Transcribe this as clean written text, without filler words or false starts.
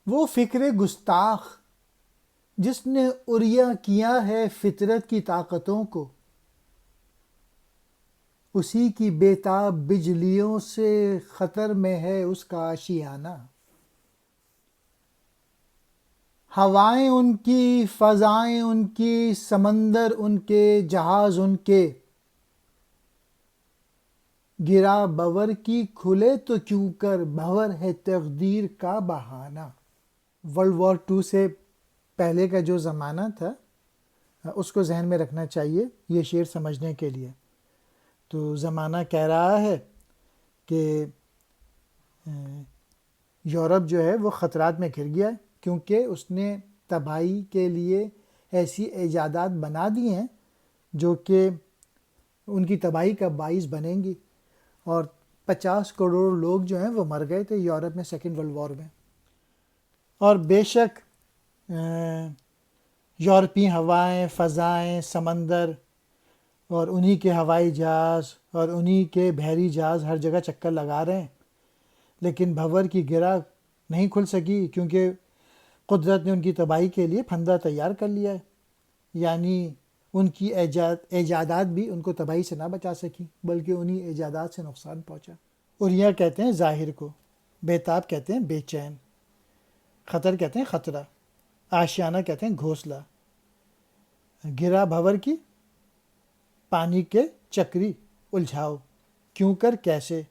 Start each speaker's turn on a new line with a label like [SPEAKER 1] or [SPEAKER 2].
[SPEAKER 1] وہ فکر گستاخ جس نے عریاں کیا ہے فطرت کی طاقتوں کو، اسی کی بےتاب بجلیوں سے خطر میں ہے اس کا آشیانہ۔ ہوائیں ان کی، فضائیں ان کی، سمندر ان کے، جہاز ان کے، گرا بور کی کھلے تو کیوں کر، بھور ہے تقدیر کا بہانہ۔ ورلڈ وار ٹو سے پہلے کا جو زمانہ تھا اس کو ذہن میں رکھنا چاہیے یہ شعر سمجھنے کے لیے۔ تو زمانہ کہہ رہا ہے کہ یورپ جو ہے وہ خطرات میں گر گیا ہے، کیونکہ اس نے تباہی کے لیے ایسی ایجادات بنا دی ہیں جو کہ ان کی تباہی کا باعث بنیں گی، اور 50 کروڑ لوگ جو ہیں وہ مر گئے تھے یورپ میں سیکنڈ ورلڈ وار میں۔ اور بے شک یورپی ہوائیں، فضائیں، سمندر اور انہی کے ہوائی جہاز اور انہی کے بحری جہاز ہر جگہ چکر لگا رہے ہیں، لیکن بھور کی گرہ نہیں کھل سکی کیونکہ قدرت نے ان کی تباہی کے لیے پھندا تیار کر لیا ہے، یعنی ان کی ایجادات بھی ان کو تباہی سے نہ بچا سکی بلکہ انہی ایجادات سے نقصان پہنچا۔ عریاں کہتے ہیں ظاہر کو، بےتاب کہتے ہیں بے چین، خطر کہتے ہیں خطرہ، آشیانہ کہتے ہیں گھونسلہ، گرا بھور کی، پانی کے چکری الجھاؤ، کیوں کر کیسے،